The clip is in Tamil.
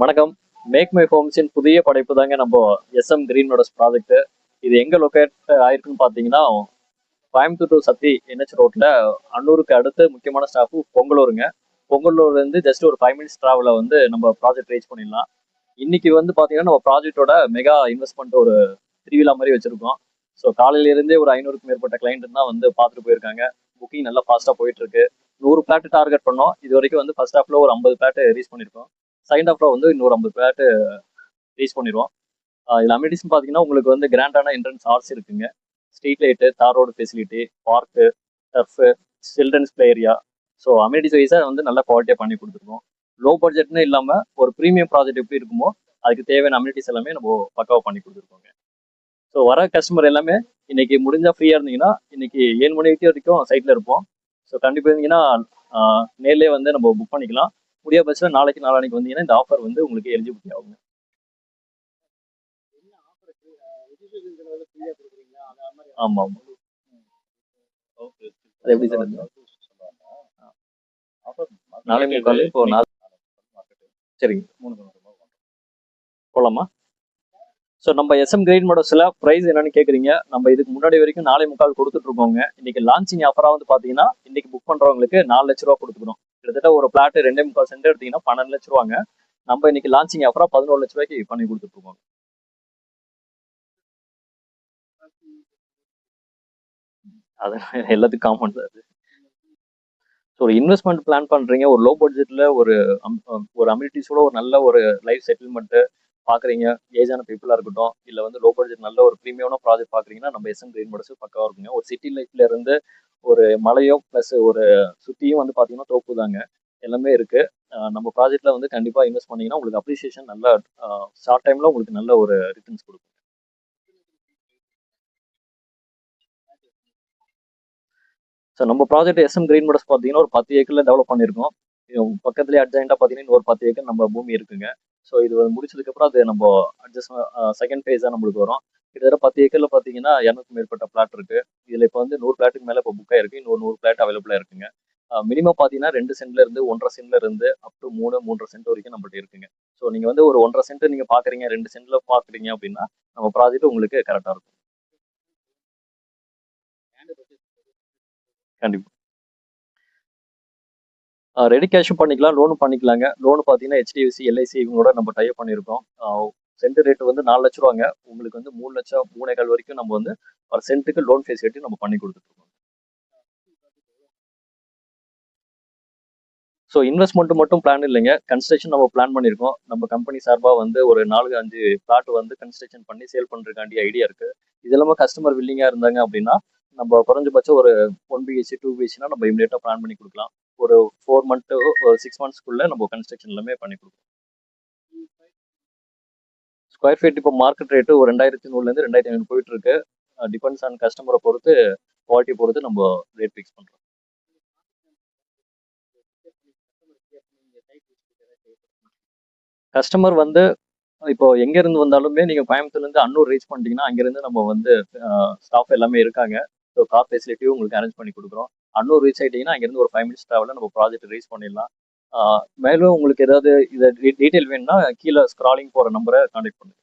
வணக்கம். மேக் மை ஹோம்ஸின் புதிய படைப்பு தாங்க நம்ம எஸ்எம் கிரீன் மெடோஸ் ப்ராஜெக்ட். இது எங்க லொக்கேட் ஆயிருக்குன்னு பார்த்தீங்கன்னா, கோயம்புத்தூர் டு சத்தி என்ஹெச் ரோட்ல அன்னூருக்கு அடுத்து முக்கியமான ஸ்டாப்பு பொங்கலூருங்க. பொங்கலூர்லேருந்து ஜஸ்ட் ஒரு 5 மினிட்ஸ் டிராவலில் வந்து நம்ம ப்ராஜெக்ட் ரீச் பண்ணிடலாம். இன்னைக்கு வந்து பார்த்தீங்கன்னா, நம்ம ப்ராஜெக்டோட மெகா இன்வெஸ்ட்மெண்ட் ஒரு திருவிழா மாதிரி வச்சிருக்கோம். ஸோ காலையிலேருந்தே ஒரு 500க்கும் மேற்பட்ட கிளைண்ட் தான் வந்து பார்த்துட்டு போயிருக்காங்க. புக்கிங் நல்லா ஃபாஸ்ட்டாக போயிட்டு இருக்கு. 100 பிளாட் டார்கெட் பண்ணோம். இது வரைக்கும் வந்து ஃபர்ஸ்ட் ஹாஃப்ல ஒரு 50 பிளாட் ரீச் பண்ணியிருக்கோம். செகண்ட் ஹாஃப்ல வந்து இன்னொரு 50 பிளாட் ரீச் பண்ணிடுவோம். இதில் அமினிட்டிஸ்னு பார்த்தீங்கன்னா உங்களுக்கு வந்து கிராண்டான என்ட்ரன்ஸ் ஆர்ட்ஸ் இருக்குங்க. ஸ்ட்ரீட் லைட்டு, தார் road facility, park, turf, children's play area. So amenities வைஸாக வந்து நல்லா குவாலிட்டியாக பண்ணி கொடுத்துருக்கோம். லோ பட்ஜெட்னு இல்லாமல் ஒரு ப்ரீமியம் ப்ராஜெக்ட் எப்படி இருக்குமோ அதுக்கு தேவையான அமினிட்டிஸ் எல்லாமே நம்ம பக்காவாக பண்ணி கொடுத்துருக்கோங்க. ஸோ வர கஸ்டமர் எல்லாமே இன்னைக்கு முடிஞ்சால் ஃப்ரீயாக இருந்தீங்கன்னா இன்னைக்கு 7 மணி வரைக்கும் சைட்டில் இருப்போம். ஸோ கண்டிப்பாக இருந்தீங்கன்னா நேர்லேயே வந்து நம்ம புக் பண்ணிக்கலாம். முடிய பட்சத்தில் நாளைக்கு நாளானிக்கு வந்தீங்கன்னா இந்த ஆஃபர் வந்து உங்களுக்கு எலிஜிபிலிட்டி ஆகுங்க. ஆமாம் ஆமாம். அது எப்படி சார் இருக்கு? நாளை முக்கால் இப்போ சரிங்க போகலாமா? ஸோ நம்ம எஸ்எம் கிரீன் மெடோஸில் ப்ரைஸ் என்னன்னு கேட்குறீங்க. நம்ம இதுக்கு முன்னாடி வரைக்கும் 4.25 கொடுத்துட்டு இருக்கோங்க. இன்னைக்கு லான்ச்சிங் ஆஃபராக வந்து பார்த்தீங்கன்னா இன்னைக்கு புக் பண்ணுறவங்களுக்கு 4 லட்ச ரூபா கொடுத்துக்கிறோம். கிட்டத்தட்ட ஒரு பிளாட் 2.25 சென்ட் எடுத்தீங்கன்னா 12 லட்ச ரூபாங்க. நம்ம இன்னைக்கு லான்ச்சிங் ஆஃபராக 11 லட்ச ரூபாய்க்கு பண்ணி கொடுத்துட்டு இருக்கோம். அது எல்லாத்துக்கும் காமன் தான் அது. ஸோ ஒரு இன்வெஸ்ட்மெண்ட் பிளான் பண்ணுறீங்க, ஒரு லோ பட்ஜெட்டில் ஒரு அம்யூனிட்டிஸோட ஒரு நல்ல ஒரு லைஃப் செட்டில்மெண்ட்டு பார்க்குறீங்க, ஏஜான பீப்புளாக இருக்கட்டும், இல்லை வந்து லோ பட்ஜெட் நல்ல ஒரு ப்ரீமியமான ப்ராஜெக்ட் பார்க்குறீங்கன்னா நம்ம எஸ்எம் கிரீன் மெடோஸ் பக்காவாக இருக்குங்க. ஒரு சிட்டி லைஃப்ல இருந்து ஒரு மலையும் ப்ளஸ் ஒரு சுற்றியும் வந்து பார்த்தீங்கன்னா தோப்பு தாங்க எல்லாமே இருக்கு. நம்ம ப்ராஜெக்ட்ல வந்து கண்டிப்பாக இன்வெஸ்ட் பண்ணீங்கன்னா உங்களுக்கு அப்ரிசியேஷன் நல்ல ஷார்ட் டைம்ல உங்களுக்கு நல்ல ஒரு ரிட்டர்ன்ஸ் கொடுக்கும். ஸோ நம்ம ப்ராஜெக்ட் எஸ்எம் கிரீன் மெடோஸ் பார்த்தீங்கன்னா ஒரு 10 ஏக்கரில் டெவலப் பண்ணியிருக்கோம். பக்கத்துலேயே அட்ஜாயிண்டாக பார்த்தீங்கன்னா இன்னொரு 10 ஏக்கர் நம்ம பூமி இருக்குங்க. ஸோ இது முடிச்சதுக்கப்புறம் அது நம்ம அட்ஜஸ்ட் செகண்ட் ஃபேஸாக நம்மளுக்கு வரும். கிட்டத்தட்ட 10 ஏக்கரில் பார்த்தீங்கன்னா 200க்கும் மேற்பட்ட பிளாட் இருக்கு. இதில் இப்போ வந்து 100 பிளாட்டுக்கு மேலே இப்போ புக் ஆயிருக்கு. இன்னொரு 100 பிளாட் அவைலபிளாக இருக்குங்க. மினிமம் பார்த்தீங்கன்னா 2 சென்ட்ல இருந்து 1.5 சென்ட்ல இருந்து அப் டு 3 சென்ட் வரைக்கும் நம்மகிட்ட இருக்குங்க. ஸோ நீங்கள் வந்து ஒரு 1.5 சென்ட் நீங்கள் பார்க்குறீங்க, 2 சென்ட்ல பார்க்குறீங்க அப்படின்னா நம்ம ப்ராஜெக்ட் உங்களுக்கு கரெக்டாக இருக்கும். கண்டிப்பாக ரெடி கேஷும் பண்ணிக்கலாம், லோனும் பண்ணிக்கலாங்க. லோனு பார்த்தீங்கன்னா ஹெச்டிஎஃப்சி, எல்ஐசி இவங்களோட நம்ம டைப் பண்ணியிருக்கோம். சென்ட் ரேட் வந்து 4 லட்ச ரூபாங்க. உங்களுக்கு வந்து 3 லட்சம் 3.25 வரைக்கும் நம்ம வந்து ஒரு சென்ட்டுக்கு லோன் ஃபெசிலிட்டி நம்ம பண்ணி கொடுத்துருக்கோம். ஸோ இன்வெஸ்ட்மெண்ட் மட்டும் பிளான் இல்லைங்க, கன்ஸ்ட்ரக்ஷன் நம்ம பிளான் பண்ணியிருக்கோம். நம்ம கம்பெனி சார்பாக வந்து ஒரு 4-5 பிளாட் வந்து கன்ஸ்ட்ரக்ஷன் பண்ணி சேல் பண்ணுறதுக்காண்டி ஐடியா இருக்கு. இது இல்லாமல் கஸ்டமர் வில்லிங்காக இருந்தாங்க அப்படின்னா நம்ம குறைஞ்சபட்சம் ஒரு 1 பிஹெச்சி 2 பிஹெச்னா நம்ம இமீடியட்டாக பிளான் பண்ணி கொடுக்கலாம். ஒரு 4 மந்த் ஒரு 6 மந்த்ஸ்க்குள்ள நம்ம கன்ஸ்ட்ரக்ஷன் எல்லாமே பண்ணி கொடுக்கலாம். ஸ்கொயர் ஃபீட் இப்போ மார்க்கெட் ரேட்டு ஒரு 2100லேருந்து 2500 போயிட்டு இருக்கு. டிபெண்ட்ஸ் ஆன் கஸ்டமரை பொறுத்து, குவாலிட்டி பொறுத்து நம்ம ரேட் ஃபிக்ஸ் பண்ணுறோம். கஸ்டமர் வந்து இப்போ எங்க இருந்து வந்தாலுமே நீங்க கோயம்புத்தூர்ல இருந்து அன்னூர் ரீச் பண்ணிட்டீங்கன்னா அங்கிருந்து நம்ம வந்து ஸ்டாஃப் எல்லாமே இருக்காங்க. ஸோ கார் ஃபெசிலிட்டியும் உங்களுக்கு அரேஞ்ச் பண்ணி கொடுக்குறோம். அன்னூர் ரீச் ஆகிட்டீங்கன்னா அங்கிருந்து ஒரு 5 மினிட்ஸ் டிராவலில் நம்ம ப்ராஜெக்ட் ரீச் பண்ணிடலாம். மேலும் உங்களுக்கு ஏதாவது இதை டீட்டெயில் வேணும்னா கீழே ஸ்க்ராலிங் போகிற நம்பரை கான்டாக்ட் பண்ணுங்க.